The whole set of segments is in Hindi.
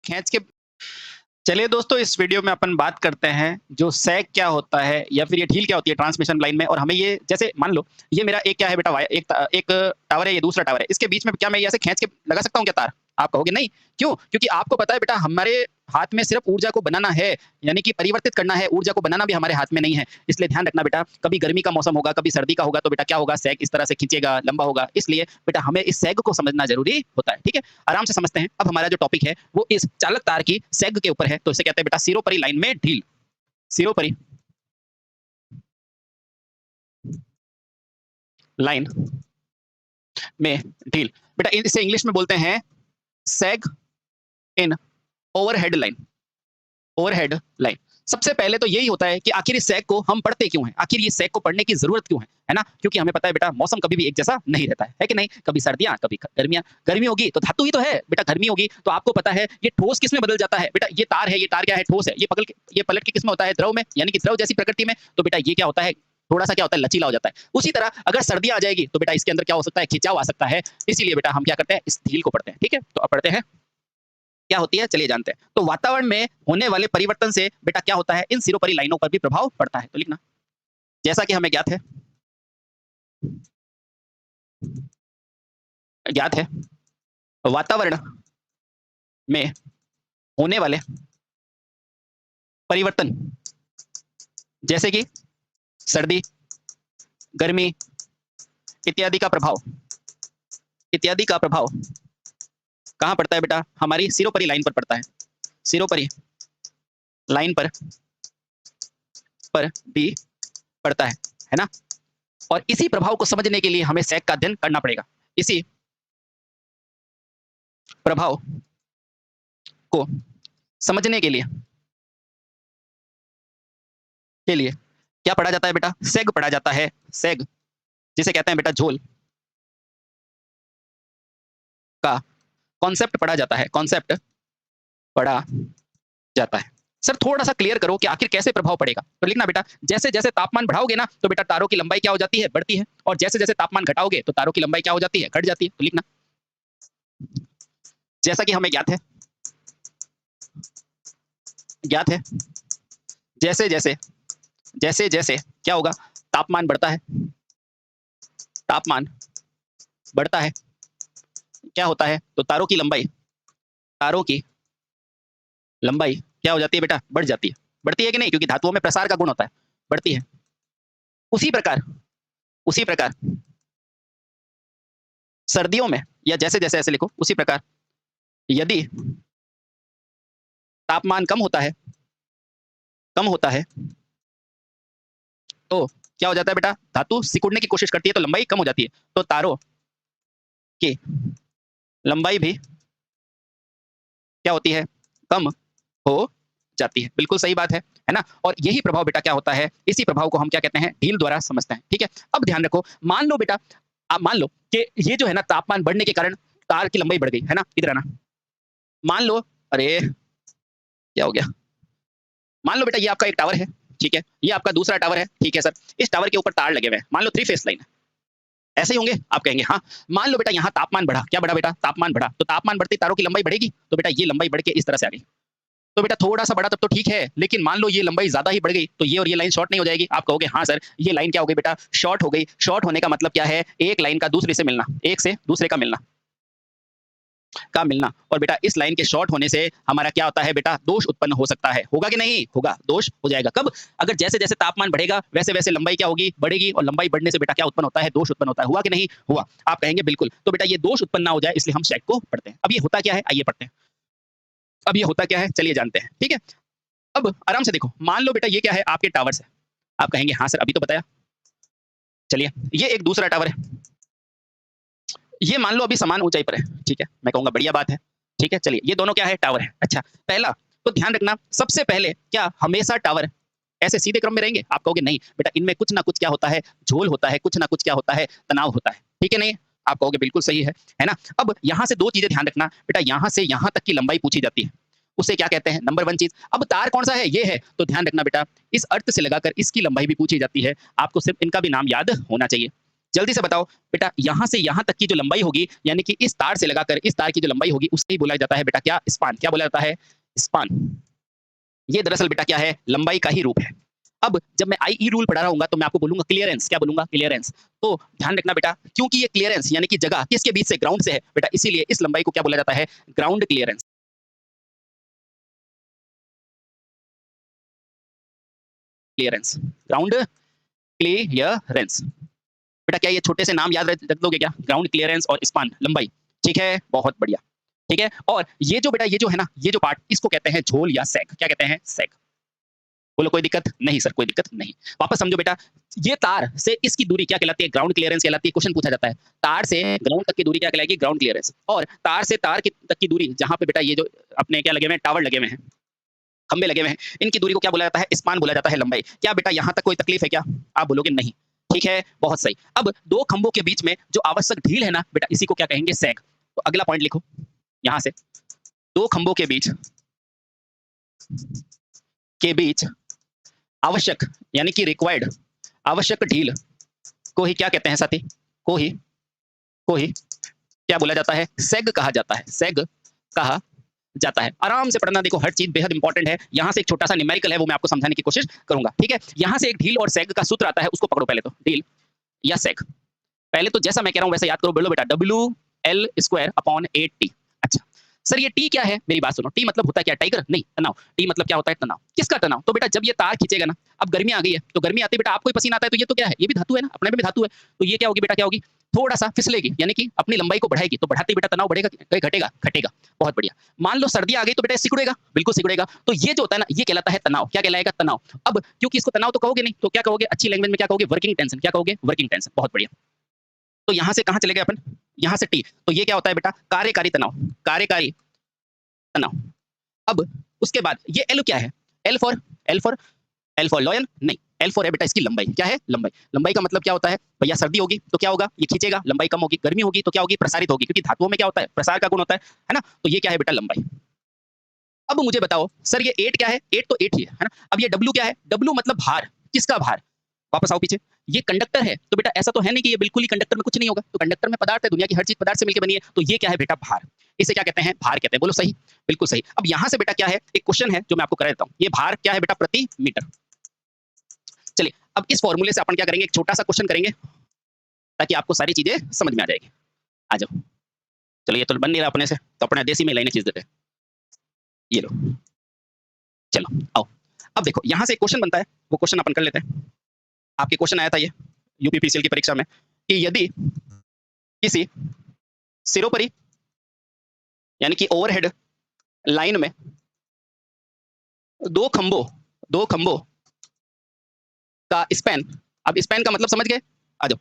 खींच के चलिए दोस्तों, इस वीडियो में अपन बात करते हैं जो सैग क्या होता है या फिर ये ढील क्या होती है ट्रांसमिशन लाइन में। और हमें ये जैसे मान लो ये मेरा एक क्या है बेटा एक टावर है, ये दूसरा टावर है, इसके बीच में क्या मैं ऐसे खींच के लगा सकता हूँ क्या तार? आप कहोगे नहीं। क्यों? क्योंकि आपको पता है बेटा हमारे हाथ में सिर्फ ऊर्जा को बनाना है, यानी कि परिवर्तित करना है, ऊर्जा को बनाना भी हमारे हाथ में नहीं है। इसलिए ध्यान रखना बेटा, कभी गर्मी का मौसम होगा, कभी सर्दी का होगा, तो बेटा क्या होगा, सैग इस तरह से खींचेगा, लंबा होगा। इसलिए बेटा हमें इस सैग को समझना जरूरी होता है। ठीक है, आराम से समझते हैं। अब हमारा जो टॉपिक है वो इस चालक तार की सैग के ऊपर है, तो इसे कहते हैं बेटा सिरोपरि लाइन में ढील। सिरोपरि लाइन में ढील बेटा इसे इंग्लिश में बोलते हैं सैग इन ओवरहेड लाइन। Overhead line. सबसे पहले तो यही होता है कि आखिर इस सैग को हम पढ़ते क्यों हैं, आखिर ये सैग को पढ़ने की जरूरत क्यों है ना? क्योंकि हमें पता है बेटा मौसम कभी भी एक जैसा नहीं रहता है कि नहीं? कभी सर्दियां, कभी गर्मियां। गर्मी होगी तो धातु ही तो है बेटा, गर्मी होगी तो आपको पता है ये ठोस किस में बदल जाता है बेटा, ये तार है, ये तार क्या है, ठोस है। ये पलट के किस में होता है, द्रव में, यानी कि द्रव जैसी प्रकृति में। तो बेटा ये क्या होता है, थोड़ा सा क्या होता है, लचीला हो जाता है। उसी तरह अगर सर्दियां आ जाएगी तो बेटा इसके अंदर क्या हो सकता है, खिंचाव आ सकता है। इसीलिए बेटा हम क्या करते हैं, इस ढील को पढ़ते हैं। ठीक है, तो अब पढ़ते हैं क्या होती है, चलिए जानते हैं। तो वातावरण में होने वाले परिवर्तन से बेटा क्या होता है, इन सिरोपरि लाइनों पर भी प्रभाव पड़ता है। तो लिखना, जैसा कि हमें ज्ञात है वातावरण में होने वाले परिवर्तन जैसे कि सर्दी, गर्मी इत्यादि का प्रभाव कहां पड़ता है बेटा, हमारी सिरोपरि लाइन पर पड़ता है। सिरोपरि लाइन पर भी पड़ता है ना? और इसी प्रभाव को समझने के लिए हमें सैग का अध्ययन करना पड़ेगा। इसी प्रभाव को समझने के लिए क्या पढ़ा जाता है बेटा, सैग पढ़ा जाता है। सैग जिसे कहते हैं बेटा झोल का कॉन्सेप्ट पढ़ा जाता है। कॉन्सेप्ट पढ़ा जाता है। सर थोड़ा सा क्लियर करो कि आखिर कैसे प्रभाव पड़ेगा। तो लिखना बेटा, जैसे जैसे तापमान बढ़ाओगे ना तो बेटा तारों की लंबाई क्या हो जाती है, बढ़ती है। और जैसे जैसे तापमान घटाओगे तो तारों की लंबाई क्या हो जाती है, घट जाती है। तो लिखना, जैसा कि हमें ज्ञात है जैसे जैसे क्या होगा, तापमान बढ़ता है क्या होता है, तो तारों की लंबाई क्या हो जाती है बेटा, बढ़ जाती है। बढ़ती है कि नहीं, क्योंकि धातुओं में प्रसार का गुण होता है, बढ़ती है। उसी प्रकार सर्दियों में, या जैसे जैसे ऐसे लिखो, उसी प्रकार यदि तापमान कम होता है तो क्या हो जाता है बेटा, धातु सिकुड़ने की कोशिश करती है तो लंबाई कम हो जाती है। तो तारों की लंबाई भी क्या होती है, कम हो जाती है। बिल्कुल सही बात है ना? और यही प्रभाव बेटा क्या होता है, इसी प्रभाव को हम क्या कहते हैं, ढील द्वारा समझते हैं। ठीक है, अब ध्यान रखो, मान लो बेटा, आप मान लो कि ये जो है ना तापमान बढ़ने के कारण तार की लंबाई बढ़ गई है ना, इधर आना। मान लो, अरे क्या हो गया, मान लो बेटा ये आपका एक टावर है, ठीक है, ये आपका दूसरा टावर है, ठीक है सर। इस टावर के ऊपर तार लगे हुए हैं, मान लो 3 फेस लाइन है, ऐसे ही होंगे, आप कहेंगे हाँ। मान लो बेटा यहाँ तापमान बढ़ा, क्या बढ़ा बेटा, तापमान बढ़ा, तो तापमान बढ़ती तारों की लंबाई बढ़ेगी। तो बेटा ये लंबाई बढ़ के इस तरह से आ गई। तो बेटा थोड़ा सा बढ़ा तब तो ठीक है, लेकिन मान लो ये लंबाई ज्यादा ही बढ़ गई तो ये और ये लाइन शॉर्ट नहीं हो जाएगी। आप कहोगे हाँ सर, ये लाइन क्या हो गई बेटा, शॉर्ट हो गई। शॉर्ट होने का मतलब क्या है, एक लाइन का दूसरे से मिलना, एक से दूसरे का मिलना। और बेटा इस लाइन के शॉर्ट होने से हमारा क्या होता है बेटा, दोष उत्पन्न हो सकता है। होगा कि नहीं होगा, दोष हो जाएगा। कब, अगर जैसे जैसे तापमान बढ़ेगा वैसे वैसे लंबाई क्या होगी, बढ़ेगी। और लंबाई बढ़ने से बेटा क्या उत्पन्न होता है, दोष उत्पन्न होता है। हुआ कि नहीं हुआ? आप कहेंगे बिल्कुल। तो बेटा ये दोष उत्पन्न ना हो जाए इसलिए हम सैग को पढ़ते हैं। अब ये होता क्या है, आइए पढ़ते हैं। अब ये होता क्या है, चलिए जानते हैं। ठीक है, अब आराम से देखो, मान लो बेटा ये क्या है, आपके टावर्स है। आप कहेंगे हाँ सर अभी तो बताया। चलिए ये एक दूसरा टावर है, ये मान लो अभी समान ऊंचाई पर है, ठीक है। मैं कहूंगा बढ़िया बात है, ठीक है। चलिए ये दोनों क्या है, टावर है। अच्छा, पहला तो ध्यान रखना, सबसे पहले क्या हमेशा टावर ऐसे सीधे क्रम में रहेंगे? आप कहोगे नहीं बेटा, इनमें कुछ ना कुछ क्या होता है, झोल होता है, कुछ ना कुछ क्या होता है, तनाव होता है, ठीक है। नहीं, आप कहोगे बिल्कुल सही है ना? अब यहाँ से 2 चीजें ध्यान रखना बेटा, यहाँ से यहाँ तक की लंबाई पूछी जाती है, उसे क्या कहते हैं, नंबर 1 चीज। अब तार कौन सा है, ये है, तो ध्यान रखना बेटा, इस अर्थ से लगाकर इसकी लंबाई भी पूछी जाती है। आपको सिर्फ इनका भी नाम याद होना चाहिए। जल्दी से बताओ बेटा, यहाँ से यहाँ तक की जो लंबाई होगी, यानी कि इस तार से लगाकर इस तार की जो लंबाई होगी, उसे ही बोला जाता है बेटा क्या? स्पान। क्या बोला जाता है? स्पान। ये दरअसल बेटा क्या है? लंबाई का ही रूप है। अब जब मैं आईई रूल पढ़ा रहा हूँगा तो मैं आपको बोलूँगा क्लीयरेंस। क्या बोलूँगा? क्लीयरेंस। तो ध्यान रखना बेटा, क्योंकि ये क्लीयरेंस यानी कि जगह किसके बीच से? ग्राउंड से है बेटा, इसीलिए इस लंबाई को क्या बोला जाता है? Ground clearance. Clearance, ground clearance. बेटा क्या ये छोटे से नाम याद रख दोगे क्या? ग्राउंड क्लीयरेंस और स्पान, लंबाई। ठीक है, बहुत बढ़िया। ठीक है, और ये जो बेटा ये जो है ना, ये जो पार्ट, इसको कहते हैं झोल या सैग। क्या कहते हैं? सैग। बोलो कोई दिक्कत? नहीं सर, कोई दिक्कत नहीं। वापस समझो बेटा, ये तार से इसकी दूरी क्या कहलाती है? ग्राउंड क्लीयरेंस कहलाती है। क्वेश्चन पूछा जाता है, तार से ग्राउंड तक की दूरी क्या कहलाएगी? Ground clearance. और तार से तार की तक की दूरी, जहाँ पे बेटा ये जो अपने क्या लगे हुए हैं? टावर लगे हुए हैं, खंबे लगे हुए हैं, इनकी दूरी को क्या बोला जाता है? स्पान बोला जाता है, लंबाई। क्या बेटा यहाँ तक कोई तकलीफ है क्या? आप बोलोगे नहीं। ठीक है, बहुत सही। अब दो खंभों के बीच में जो आवश्यक ढील है ना बेटा, इसी को क्या कहेंगे? सैग। तो अगला पॉइंट लिखो यहाँ से, दो खंभों के बीच आवश्यक यानी कि रिक्वायर्ड आवश्यक ढील को ही क्या कहते हैं साथी? को ही क्या बोला जाता है? सैग कहा जाता है। सैग कहा जाता है। आराम से पढ़ना, देखो हर चीज बेहद इंपॉर्टेंट है। यहाँ से एक छोटा सा न्यूमेरिकल है, वो मैं आपको समझाने की कोशिश करूंगा। ठीक है, यहाँ से एक ढील और सैग का सूत्र आता है, उसको पकड़ो पहले तो। ढील या सैग, पहले तो जैसा मैं कह रहा हूँ वैसे याद करो। बोलो बेटा, WL²/8T। अच्छा सर, ये टी क्या है? मेरी बात सुनो, टी मतलब होता है क्या? टाइगर? नहीं, तनाव। टी मतलब क्या होता है? तनाव। किसका तनाव? तो बेटा जब ये तार खींचेगा ना, अब गर्मी आ गई है, तो गर्मी आती है बेटा, आपको ही पसीना आता है, तो ये तो क्या है? ये भी धातु है ना, अपने में भी धातु है। तो ये क्या होगी बेटा? क्या होगी? थोड़ा सा फिसलेगी, यानी कि अपनी लंबाई को बढ़ाएगी। तो बढ़ाते बेटा तनाव बढ़ेगा कि घटेगा? घटेगा। बहुत बढ़िया। मान लो सर्दी आ गई तो बेटा सिकुड़ेगा, बिल्कुल सिकुड़ेगा। तो ये जो होता है ना, ये कहलाता है तनाव। क्या कहलाएगा? तनाव। अब क्योंकि इसको तनाव तो कहोगे नहीं, तो क्या कहोगे? अच्छी लैंग्वेज में क्या कहोगे? Working tension. क्या कहोगे? Working tension. बहुत बढ़िया। तो यहाँ से कहाँ चले गए अपन? यहाँ से टी। तो ये क्या होता है बेटा? कार्यकारी तनाव। कार्यकारी तनाव। अब उसके बाद ये एल क्या है? L for loyal? नहीं, एल फॉर है बेटा इसकी लंबाई। क्या है? लंबाई। लंबाई का मतलब क्या होता है भैया? सर्दी होगी तो क्या होगा? ये खींचेगा, लंबाई कम होगी। गर्मी होगी तो क्या होगी? प्रसारित होगी, क्योंकि धातुओं में क्या होता है? प्रसार का गुण होता है ना? तो ये क्या है बेटा? लंबाई। अब मुझे बताओ सर, ये 8 क्या है? 8 तो 8 ही है ना? अब ये W क्या है? W मतलब भार। किसका भार? वापस आओ पीछे। ये कंडक्टर है, तो बेटा ऐसा तो है नहीं कि ये बिल्कुल ही कंडक्टर में कुछ नहीं होगा। तो कंडक्टर में पदार्थ है, दुनिया की हर चीज पदार्थ से मिलकर बनी है। तो ये क्या है बेटा? भार। इसे क्या कहते हैं? भार कहते हैं। बोलो सही, बिल्कुल सही। अब यहाँ से बेटा क्या है? एक क्वेश्चन है जो मैं आपको करा देता हूँ। ये भार क्या है बेटा? प्रति मीटर। चलिए, अब इस फॉर्मूले से अपन क्या करेंगे? एक छोटा सा क्वेश्चन करेंगे, ताकि आपको सारी चीजें समझ में आ जाएगी। आ जाओ। चलो, ये तो बन नहीं रहा अपने से, तो अपने देसी में लाइनें खींच देते हैं। ये लो, चलो आओ। अब देखो, यहाँ से एक क्वेश्चन बनता है, वो क्वेश्चन अपन कर लेते हैं। आपके क्वेश्चन आया था ये यूपीपीसीएल की परीक्षा में, कि यदि किसी सिरोपरि यानी कि ओवरहेड लाइन में दो खंभों का स्पैन, अब स्पैन का मतलब समझ गए? आ जाओ।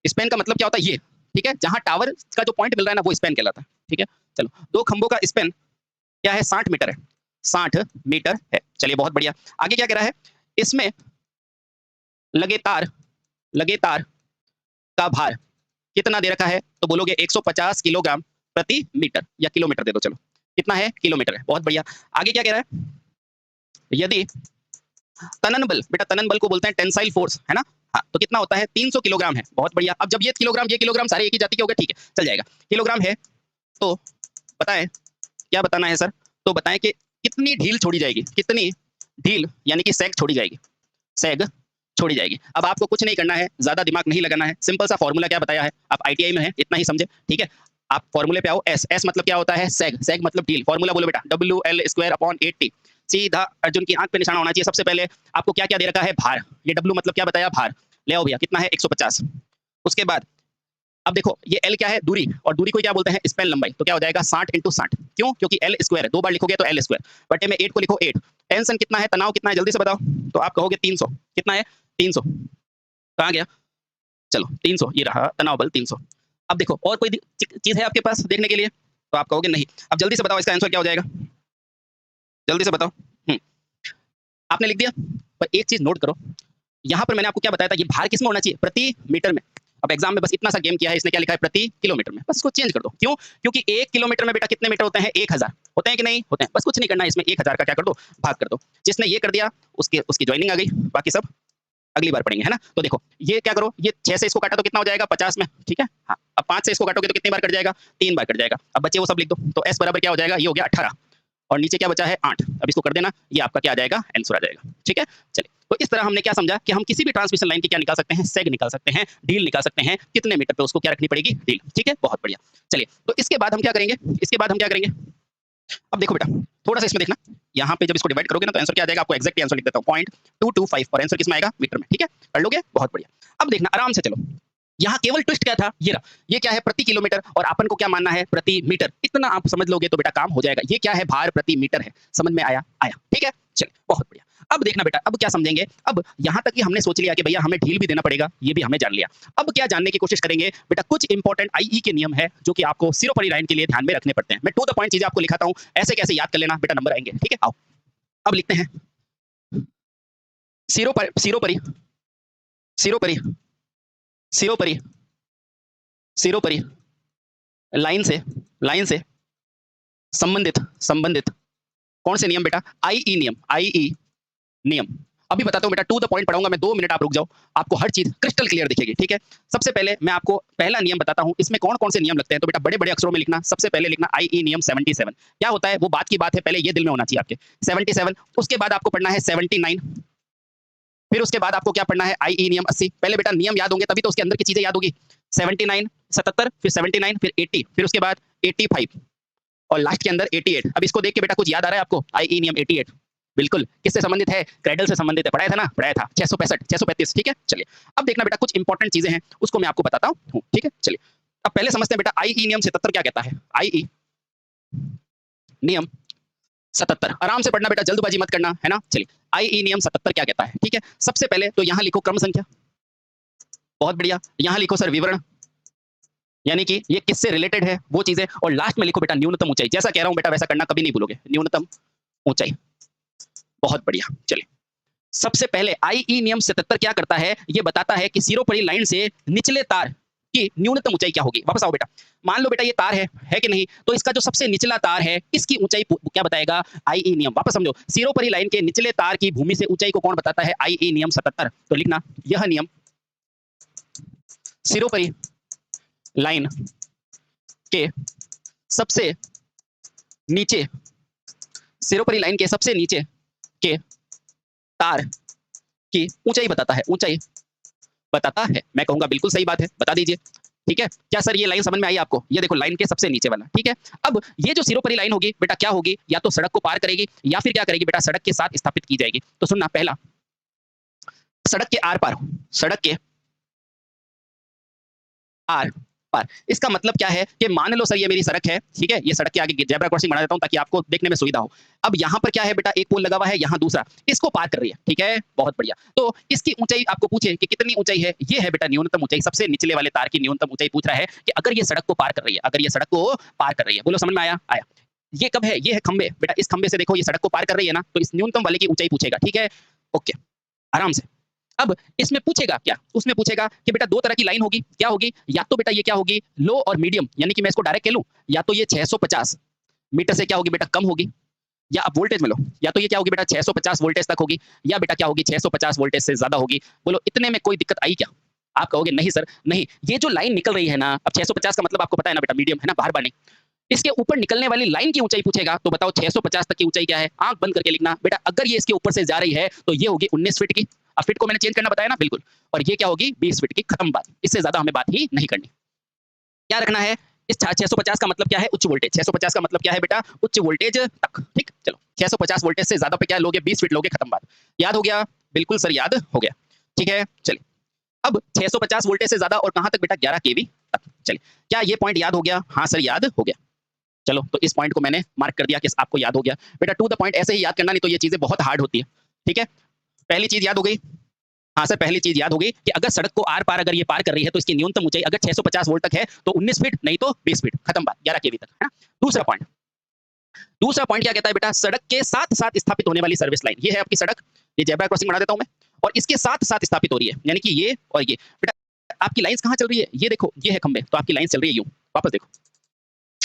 स्पैन का मतलब क्या होता है? ये, ठीक है, जहां टावर का जो पॉइंट मिल रहा है ना, वो स्पैन कहलाता है। ठीक है, चलो, दो खंभों का स्पैन क्या है? 60 मीटर है। 60 मीटर है। चलिए, बहुत बढ़िया। आगे क्या कह रहा है? इसमें लगे तार का भार कितना दे रखा है? तो बोलोगे 150 किलोग्राम प्रति मीटर, या किलोमीटर दे दो, चलो कितना है? किलोमीटर है। बहुत बढ़िया। आगे क्या कह रहा है? यदि तनन बल, बेटा तनन बल को बोलते हैं टेंसाइल फोर्स, है ना? हाँ, तो कितना होता है? 300 किलोग्राम है। बहुत बढ़िया। अब जब ये किलोग्राम सारे एक ही जाति के हो गए, ठीक है, चल जाएगा। किलोग्राम है, तो बताएं क्या बताना है सर? तो बताएं कि कितनी ढील छोड़ी जाएगी? कितनी ढील यानी कि सैग छोड़ी जाएगी? सैग छोड़ी जाएगी। अब आपको कुछ नहीं करना है, ज्यादा दिमाग नहीं लगाना है। सिंपल सा फॉर्मूला क्या बताया है? आप आईटीआई में है, इतना ही समझे। ठीक है, आप फॉर्मूले पे आओ। एस मतलब क्या होता है? सैग। सैग मतलब ढील। फॉर्मूला बोलो बेटा, WL²/8T। सीधा अर्जुन की आंख पे निशाना होना चाहिए। सबसे पहले आपको क्या क्या दे रखा है? भार। ये W मतलब क्या बताया? भार। ले आओ भैया, कितना है? 150। उसके बाद अब देखो, ये L क्या है? दूरी, और दूरी को क्या बोलते हैं? स्पैन, लंबाई। तो क्या हो जाएगा? 60 × 60। क्यों? क्योंकि L² है, दो बार लिखोगे तो L² बटे में 8 को लिखो 8। टेंशन कितना है? तनाव कितना है? जल्दी से बताओ। तो आप कहोगे 300। कितना है? 300। कहाँ गया? चलो, 300 ये रहा तनाव बल, 300। अब देखो, और कोई चीज है आपके पास देखने के लिए? तो आप कहोगे नहीं। अब जल्दी से बताओ, इसका आंसर क्या हो जाएगा? जल्दी से बताओ। आपने लिख दिया, पर एक चीज नोट करो, यहाँ पर मैंने आपको क्या बताया था? ये भार किसमें होना चाहिए? प्रति मीटर में। अब एग्जाम में बस इतना सा गेम किया है, इसने क्या लिखा है? प्रति किलोमीटर में। बस इसको चेंज कर दो। क्यों? क्योंकि 1 किलोमीटर में बेटा कितने मीटर होते हैं? 1000 होते हैं कि नहीं होते हैं? बस कुछ नहीं करना है इसमें, 1000 का क्या कर दो? भाग कर दो। जिसने ये कर दिया, उसकी ज्वाइनिंग आ गई, बाकी सब अगली बार पढ़ेंगे, है ना। तो देखो ये क्या करो, ये 6 से इसको काटा तो कितना हो जाएगा 50 में, ठीक है। हाँ, अब 5 से इसको काटोगे तो कितनी बार कट जाएगा, 3 बार कट जाएगा। अब बच्चे वो सब लिख दो। तो s बराबर क्या हो जाएगा, ये हो गया 18 और नीचे क्या बचा है 8। अब इसको कर देना, ये आपका क्या आ जाएगा, आंसर आ जाएगा, ठीक है। चलिए, तो इस तरह हमने क्या समझा कि हम किसी भी ट्रांसमिशन लाइन की क्या निकाल सकते हैं, सेग निकाल सकते हैं, डील निकाल सकते हैं, कितने मीटर पे उसको क्या रखनी पड़ेगी, डील, ठीक है। बहुत बढ़िया। चलिए, तो इसके बाद हम क्या करेंगे, इसके बाद हम क्या करेंगे, अब देखो बेटा थोड़ा सा इसमें देखना, यहाँ पे जब इसको डिवाइड करोगे ना तो आंसर क्या आ जाएगा, आपको एग्जैक्ट आंसर लिख देता हूँ 0.225 और आंसर किसमें आएगा, मीटर में, ठीक है। कर लोगे, बहुत बढ़िया। अब देखना आराम से चलो, यहाँ केवल ट्विस्ट क्या था, ये रहा, ये क्या है प्रति किलोमीटर और अपन को क्या मानना है प्रति मीटर, इतना आप समझ लोगे तो बेटा काम हो जाएगा। ये क्या है, भार प्रति मीटर है, समझ में आया, आया, ठीक है। चलिए, बहुत बढ़िया। अब देखना बेटा, अब क्या समझेंगे, अब यहाँ तक कि हमने सोच लिया कि भैया हमें ढील भी देना पड़ेगा, ये भी हमें जान लिया। अब क्या जानने की कोशिश करेंगे बेटा, कुछ इंपॉर्टेंट आईई के नियम है जो कि आपको सिरोपरी लाइन के लिए ध्यान में रखने पड़ते हैं। मैं टू द पॉइंट चीजें आपको लिखाता हूँ, ऐसे कैसे याद कर लेना बेटा, नंबर आएंगे, ठीक है। आओ अब लिखते हैं, सिरोपरी सिरोपरी सिरोपरी सिरोपरी सिरोपरी लाइन से संबंधित कौन से नियम बेटा, आईई नियम, आईई नियम। अभी बताता हूं बेटा, टू द पॉइंट पढ़ाऊंगा मैं, 2 मिनट आप रुक जाओ, आपको हर चीज क्रिस्टल क्लियर दिखेगी, ठीक है। सबसे पहले मैं आपको पहला नियम बताता हूं, इसमें कौन कौन से नियम लगते हैं। तो बेटा बड़े बड़े अक्षरों में लिखना, सबसे पहले लिखना आईई नियम 77। क्या होता है वो बात की बात है, पहले ये दिल में होना चाहिए आपके, 77। उसके बाद आपको पढ़ना है 79, फिर उसके बाद आपको क्या पढ़ना है, आईई नियम 80। पहले बेटा नियम याद होंगे तभी तो उसके अंदर की चीजें याद होगी। 79, 77, फिर 79, फिर 80, फिर उसके बाद 85 और लास्ट के अंदर 88। अब इसको देख के बेटा कुछ याद आ रहा है आपको, आईई नियम 88 बिल्कुल किससे संबंधित है, क्रेडल से संबंधित है, पढ़ाया था ना, पढ़ाया था। 665, 635, ठीक है। चलिए, अब देखना बेटा कुछ इंपॉर्टेंट चीजें हैं, उसको मैं आपको बताता हूँ, ठीक है। चलिए, अब पहले समझते हैं बेटा आईई नियम 77 क्या कहता है। आईई नियम 77, आराम से पढ़ना बेटा, जल्दबाजी मत करना, है ना। चलिए, आईई नियम 77 क्या कहता है, ठीक है। सबसे पहले तो यहाँ लिखो क्रम संख्या, बहुत बढ़िया। यहाँ लिखो सर विवरण, यानी कि ये किससे रिलेटेड है वो चीजें, और लास्ट में लिखो बेटा न्यूनतम ऊंचाई। जैसा कह रहा हूं बेटा वैसा करना, कभी नहीं भूलोगे, न्यूनतम ऊंचाई, बहुत बढ़िया। चलिए, सबसे पहले आईई नियम 77 क्या करता है, ये बताता है कि सिरोपरी लाइन से निचले तार की न्यूनतम ऊंचाई क्या होगी। वापस आओ बेटा, मान लो बेटा ये तार है कि नहीं, तो इसका जो सबसे निचला तार है इसकी ऊंचाई क्या बताएगा, आईई नियम। वापस समझो, सिरोपरी लाइन के निचले तार की भूमि से ऊंचाई को कौन बताता है, आईई नियम 77। तो लिखना, यह नियम सिरोपरी लाइन के सबसे नीचे, सिरोपरी लाइन के सबसे नीचे के तार की ऊंचाई बताता है, ऊंचाई बताता है। मैं कहूंगा बिल्कुल सही बात है, बता दीजिए, ठीक है। क्या सर ये लाइन समझ में आई आपको, ये देखो लाइन के सबसे नीचे वाला, ठीक है। अब ये जो सिरोपरी लाइन होगी बेटा क्या होगी, या तो सड़क को पार करेगी या फिर क्या करेगी बेटा, सड़क के साथ स्थापित की जाएगी। तो सुनना, पहला सड़क के आर पार, सड़क के आर पार, इसका मतलब क्या है कि मान लो सर ये मेरी सड़क है, ठीक है, ये सड़क के आगे जेब्रा क्रॉसिंग बना देता हूं ताकि आपको देखने में सुविधा हो। अब यहाँ पर क्या है बेटा, एक पोल लगा हुआ है, यहाँ दूसरा, इसको पार कर रही है, ठीक है, बहुत बढ़िया। तो इसकी ऊंचाई आपको पूछे कि कितनी ऊंचाई है, ये है बेटा न्यूनतम ऊंचाई, सबसे निचले वाले तार की न्यूनतम ऊंचाई पूछ रहा है कि अगर ये सड़क को पार कर रही है, अगर ये सड़क को पार कर रही है। बोलो समझ में आया, आया। ये कब है, ये है खंबे बेटा, इस खंबे से देखो ये सड़क को पार कर रही है ना, तो इस न्यूनतम वाले की ऊंचाई पूछेगा, ठीक है, ओके, आराम से। अब इसमें पूछेगा क्या, उसमें पूछेगा कि बेटा 2 तरह की लाइन होगी, क्या होगी, या तो बेटा ये क्या होगी, लो और मीडियम, यानी कि मैं इसको डायरेक्ट कह लूं, या तो ये 650 मीटर से क्या होगी बेटा, कम होगी, या अब वोल्टेज में लो, या तो ये क्या होगी बेटा 650 वोल्टेज तक होगी, या बेटा क्या होगी 650 वोल्टेज से ज्यादा होगी। बोलो इतने में कोई दिक्कत आई क्या, आप कहोगे नहीं सर नहीं, ये जो लाइन निकल रही है ना, अब 650 का मतलब आपको पता है ना बेटा, मीडियम है ना, बाहर बार नहीं, इसके ऊपर निकलने वाली लाइन की ऊंचाई पूछेगा, तो बताओ 650 तक की ऊंचाई क्या है, आंख बंद करके लिखना बेटा। अगर ये इसके ऊपर से जा रही है तो ये होगी 19 फीट की, अब फीट को मैंने चेंज करना बताया ना, बिल्कुल, और ये क्या होगी 20 फीट की, खत्म बात, इससे ज्यादा हमें बात ही नहीं करनी। क्या रखना है, इस 650 का मतलब क्या है, उच्च वोल्टेज, 650 का मतलब क्या है बेटा, उच्च वोल्टेज तक, ठीक। चलो 650 वोल्टेज से ज्यादा पे क्या लोगे, 20 फीट लोगे, खत्म बात। याद हो गया, बिल्कुल सर याद हो गया, ठीक है। चलिए, अब 650 वोल्टेज से ज्यादा और कहां तक बेटा, 11 केवी तक। चलिए, क्या ये पॉइंट याद हो गया, हाँ सर याद हो गया। चलो, तो इस पॉइंट को मैंने मार्क कर दिया कि आपको याद हो गया बेटा। टू द पॉइंट ऐसे ही याद करना, नहीं तो ये चीजें बहुत हार्ड होती है, ठीक है। पहली चीज याद हो गई, हाँ सर पहली चीज याद हो गई कि अगर सड़क को आर पार अगर ये पार कर रही है तो इसकी न्यूनतम ऊंचाई अगर 650 वोल्ट तक है तो 19 फीट, नहीं तो 20 फीट, खत्म बात, 11 केवी तक, है ना। दूसरा पॉइंट, दूसरा पॉइंट क्या कहता है बेटा, सड़क के साथ साथ स्थापित होने वाली सर्विस लाइन। ये है आपकी सड़क, ये जेब्रा क्रॉसिंग बना देता हूं मैं, और इसके साथ साथ स्थापित हो रही है, यानी कि ये और ये बेटा। आपकी लाइंस कहां चल रही है, ये देखो, ये है खंबे, तो आपकी लाइन चल रही है यूं, वापस देखो,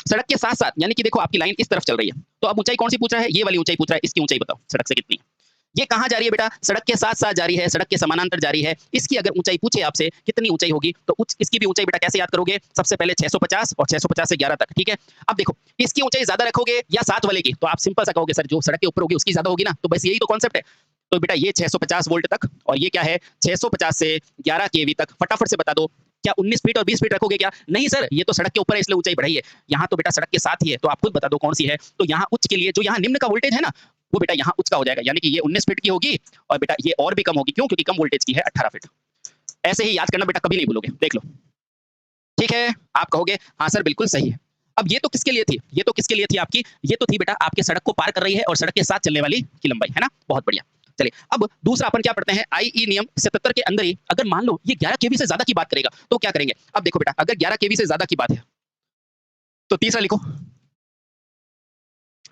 सड़क के साथ साथ, यानी कि देखो आपकी लाइन इस तरफ चल रही है। तो अब ऊंचाई कौन सी पूछ रहा है, ये वाली ऊंचाई पूछ रहा है, इसकी ऊंचाई बताओ सड़क से कितनी है। ये कहाँ जा रही है बेटा? सड़क के साथ साथ जा रही है, सड़क के समानांतर जा रही है। इसकी अगर ऊंचाई पूछे आपसे कितनी ऊंचाई होगी, तो इसकी भी ऊंचाई बेटा कैसे याद करोगे? सबसे पहले 650 और 650 से 11 तक, ठीक है। अब देखो इसकी ऊंचाई ज्यादा रखोगे या साथ वाले की, तो आप सिंपल सा कहोगे सर जो सड़क के ऊपर होगी उसकी ज्यादा होगी ना, तो बस यही तो कॉन्सेप्ट है। तो बेटा ये 650 वोल्ट तक और ये क्या है 650 से 11 केवी तक। फटाफट से बता दो क्या 19 फीट और 20 फीट रखोगे क्या? नहीं सर, ये तो सड़क के ऊपर है इसलिए ऊंचाई बढ़ाई है। यहाँ तो बेटा सड़क के साथ ही है, तो आप खुद बता दो कौन सी है। तो यहाँ उच्च के लिए जो यहाँ निम्न का वोल्टेज है ना, वो बेटा यहाँ उच्च का हो जाएगा, यानी कि ये 19 फीट की होगी और बेटा ये और भी कम होगी। क्यों? क्योंकि कम वोल्टेज की है 18 फीट। ऐसे ही याद करना बेटा, कभी नहीं भूलोगे, देख लो। ठीक है, आप कहोगे हाँ सर बिल्कुल सही है। अब ये तो किसके लिए थी? ये तो किसके लिए थी आपकी? ये तो थी बेटा आपके सड़क को पार कर रही है और सड़क के साथ चलने वाली की लंबाई, है ना। बहुत बढ़िया। चलिए अब दूसरा अपन क्या पढ़ते हैं, आईई नियम 77 के अंदर ही अगर मान लो ये 11 केवी से ज्यादा की बात करेगा तो क्या करेंगे? अब देखो बेटा अगर 11 केवी से ज्यादा की बात है तो तीसरा लिखो,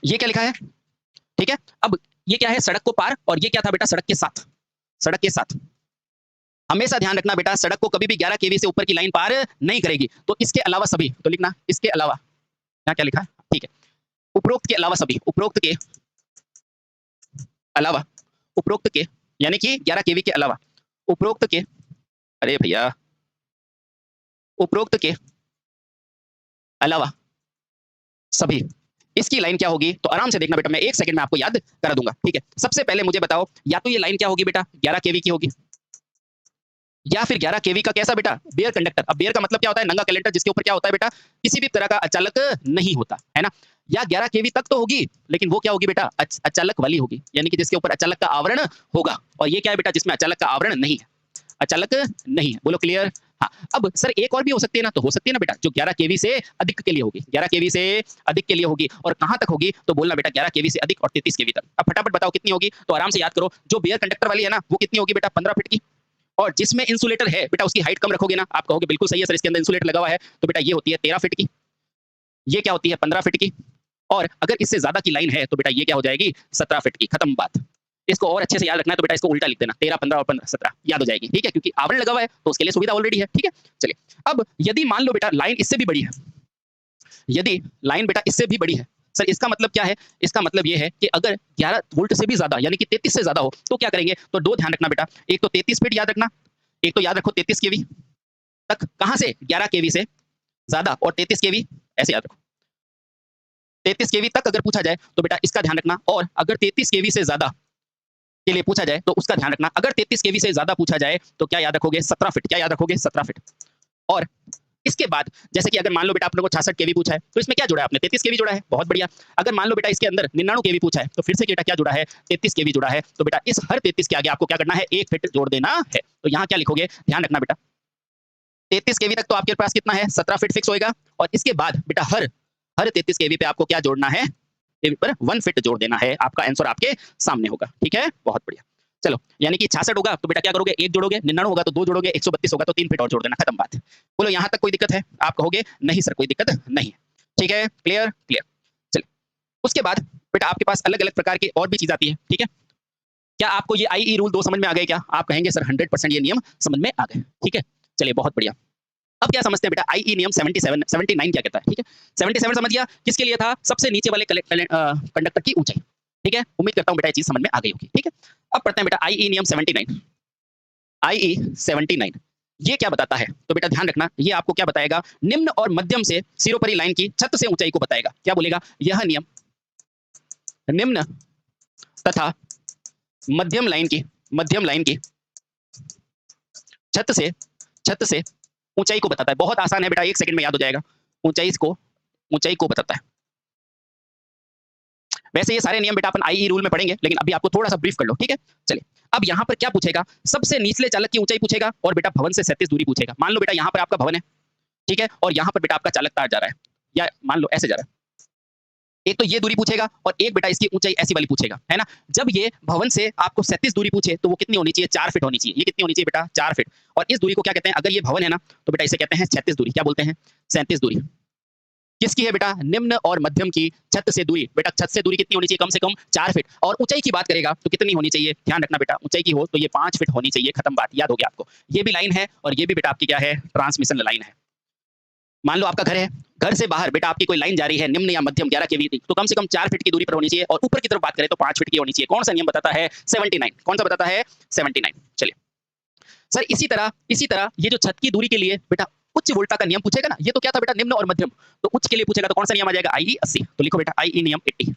ये क्या लिखा है? ठीक है, अब ये क्या है? सड़क को पार, और ये क्या था बेटा? सड़क के साथ। सड़क के साथ हमेशा ध्यान रखना बेटा, सड़क को कभी भी 11 केवी से ऊपर की लाइन पार नहीं करेगी। तो इसके अलावा सभी, तो लिखना इसके अलावा, यहाँ क्या लिखा है? ठीक है, उपरोक्त के अलावा सभी, उपरोक्त के अलावा, उपरोक्त के यानी कि 11 केवी के अलावा, उपरोक्त के, अरे भैया, उपरोक्त के अलावा सभी इसकी लाइन क्या होगी? तो आराम से देखना बेटा, मैं एक सेकंड में आपको याद करा दूंगा, ठीक है। सबसे पहले मुझे बताओ, या तो ये लाइन क्या होगी बेटा? 11 केवी की होगी, या फिर 11 केवी का कैसा बेटा? Bear conductor. अब बेयर का मतलब क्या होता है? नंगा कैलेंडर, जिसके ऊपर क्या होता है बेटा? किसी भी तरह का अचालक नहीं होता, है ना। या 11 केवी तक तो होगी, लेकिन वो क्या होगी बेटा? अचालक वाली होगी, यानी कि जिसके ऊपर अचालक का आवरण होगा। और ये क्या है बेटा? जिसमें अचालक का आवरण नहीं है, अचालक नहीं है। बोलो क्लियर? हाँ। अब सर एक और भी हो सकती है ना, तो हो सकती है ना बेटा, जो 11 केवी से अधिक के लिए होगी, 11 केवी से अधिक के लिए होगी। और कहां तक होगी? तो बोलना बेटा 11 केवी से अधिक और 33 केवी तक। अब फटाफट बताओ कितनी होगी? तो आराम से याद करो, जो बेयर कंडक्टर वाली है ना, वो कितनी होगी बेटा? 15 फीट की। और जिसमें इंसुलेटर है बेटा, उसकी हाइट कम रखोगे ना, आप कहोगे बिल्कुल सही है सर, इसके अंदर इंसुलेटर लगा हुआ है, तो बेटा ये होती है 13 फीट की, ये क्या होती है? 15 फीट की। और अगर इससे ज्यादा की लाइन है तो बेटा ये क्या हो जाएगी? 17 फीट की। खत्म बात। इसको और अच्छे से याद रखना है तो बेटा इसको उल्टा लिख देना, 13, 15 और 15, 17 याद हो जाएगी, ठीक है, क्योंकि आवरण लगा हुआ है तो उसके लिए सुविधा ऑलरेडी है, ठीक है। चलिए अब यदि मान लो बेटा लाइन इससे भी बड़ी है, यदि लाइन बेटा इससे भी बड़ी है, सर इसका मतलब क्या है? इसका मतलब ये है कि अगर 11 वोल्ट से भी ज्यादा यानी कि 33 से ज्यादा हो तो क्या करेंगे? तो दो ध्यान रखना बेटा, एक तो 33 फीट याद रखना, एक तो याद रखो 33 केवी तक। कहां से? 11 केवी से ज्यादा और 33 केवी, ऐसे याद रखो 33 केवी तक अगर पूछा जाए तो बेटा इसका ध्यान रखना। और अगर 33 केवी से ज्यादा के लिए पूछा जाए तो उसका ध्यान रखना। अगर 33 केवी से ज्यादा पूछा जाए तो क्या याद रखोगे? 17 फीट। क्या याद रखोगे? 17 फीट। और इसके बाद जैसे कि अगर मान लो बेटा आपने को 66 केवी पूछा है तो इसमें क्या जोड़ा है आपने? 33 केवी जोड़ा है, बहुत बढ़िया। अगर मान लो बेटा इसके अंदर 99 केवी पूछा है तो फिर से बेटा क्या जोड़ा है? 33 केवी जोड़ा है। तो बेटा इस हर 33 के आगे आपको क्या करना है? 1 फीट जोड़ देना है। तो यहाँ क्या लिखोगे? ध्यान रखना बेटा, 33 केवी तक तो आपके पास कितना है? 17 फीट फिक्स होएगा। और इसके बाद बेटा हर 33 केवी पे आपको क्या जोड़ना है? केवी पर 1 फीट जोड़ देना है। आपका आंसर आपके सामने होगा, ठीक है, बहुत बढ़िया। चलो, यानी कि 66 होगा तो बेटा क्या करोगे? 1 जोड़ोगे, 99 होगा तो 2 जोड़ोगे, 132 होगा तो 3 फीट और जोड़ देना, खत्म बात। बोलो यहाँ तक कोई दिक्कत है? आप कहोगे नहीं सर कोई दिक्कत नहीं है, ठीक है, क्लियर क्लियर। चलिए उसके बाद बेटा आपके पास अलग अलग प्रकार की और भी चीज आती है, ठीक है। क्या आपको ये आईई रूल 2 समझ में आ गए क्या? आप कहेंगे सर 100% ये नियम समझ में आ गए, ठीक है। चलिए बहुत बढ़िया। अब क्या समझते हैं बेटा? आईई नियम 79 क्या कहता है, ठीक है। 77 समझ गया, किसके लिए था? सबसे नीचे वाले कंडक्टर की ऊंचाई, ठीक है। उम्मीद करता हूं बेटा ये चीज समझ में आ गई होगी, ठीक है। अब पढ़ते हैं बेटा आईई नियम 79। आईई 79 ये क्या बताता है? तो बेटा ध्यान रखना, ये आपको क्या बताएगा? निम्न और मध्यम से सिरोपरि लाइन की छत से ऊंचाई को बताएगा। क्या बोलेगा? यह नियम निम्न तथा मध्यम लाइन की छत से ऊंचाई को बताता है। बहुत आसान है बेटा, 1 सेकंड में याद हो जाएगा। ऊंचाई को बताता है। वैसे ये सारे नियम बेटा अपन आईई रूल में पढ़ेंगे, लेकिन अभी आपको थोड़ा सा ब्रीफ कर लो, ठीक है। चलिए अब यहाँ पर क्या पूछेगा? सबसे निचले चालक की ऊंचाई पूछेगा और बेटा भवन से 37 दूरी पूछेगा। मान लो बेटा यहाँ पर आपका भवन है, ठीक है, और यहाँ पर बेटा आपका चालक तार जा रहा है, या मान लो ऐसे जा रहा है। एक तो ये दूरी पूछेगा और एक बेटा इसकी ऊंचाई ऐसी वाली पूछेगा, है ना। जब ये भवन से आपको 37 दूरी पूछे तो वो कितनी होनी चाहिए? 4 फीट होनी चाहिए। ये कितनी होनी चाहिए बेटा? 4 फीट। और इस दूरी को क्या कहते हैं? अगर ये भवन है ना तो बेटा इसे कहते हैं 36 दूरी। क्या बोलते हैं? 37 दूरी। किसकी है बेटा? निम्न और मध्यम की छत से दूरी। बेटा छत से दूरी कितनी होनी चाहिए? कम से कम 4 फीट। और ऊंचाई की बात करेगा तो कितनी होनी चाहिए? ध्यान रखना बेटा, ऊंचाई की हो तो ये 5 फीट होनी चाहिए, खत्म बात, याद हो गया आपको। ये भी लाइन है और ये भी बेटा आपकी क्या है? ट्रांसमिशन लाइन है। मान लो आपका घर है, घर से बाहर बेटा आपकी कोई लाइन जा रही है निम्न या मध्यम 11 केवी की, तो कम से कम 4 फीट की दूरी पर होनी चाहिए और ऊपर की तरफ बात करें तो 5 फीट की होनी चाहिए। कौन सा नियम बताता है? 79। कौन सा बताता है? 79। चलिए सर, इसी तरह ये जो छत की दूरी के लिए बेटा उच्च वोल्टा का नियम पूछेगा ना, ये तो क्या था बेटा? निम्न और मध्यम। तो उच्च के लिए पूछेगा तो कौन सा नियम आ जाएगा? आईई 80। तो लिखो बेटा आईई नियम 80।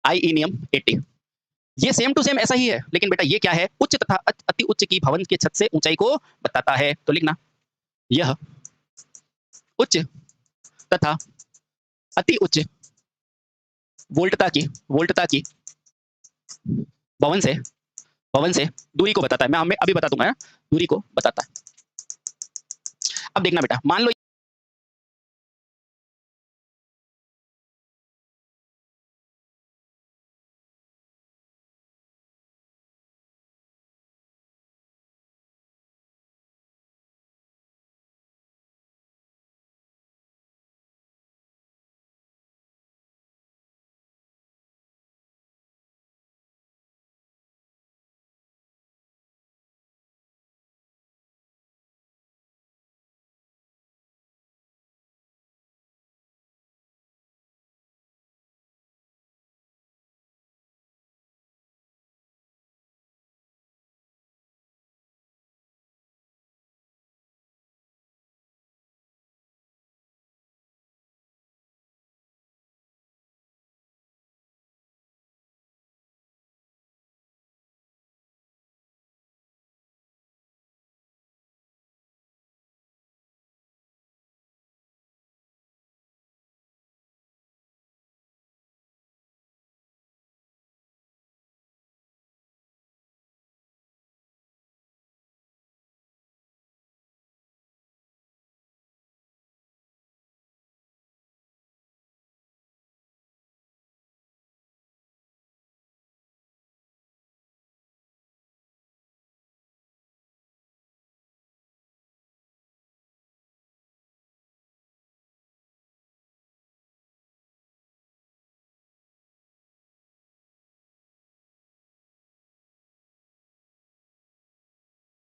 आईई नियम 80। ये सेम टू सेम ऐसा ही है, लेकिन बेटा ये क्या है? उच्च तथा अति उच्च की भवन के छत से ऊंचाई को बताता है। तो लिखना, यह उच्च तथा अति उच्च वोल्टता की भवन से दूरी को बताता है। मैं अभी बता दूंगा, दूरी को बताता है। अब देखना बेटा, मान लो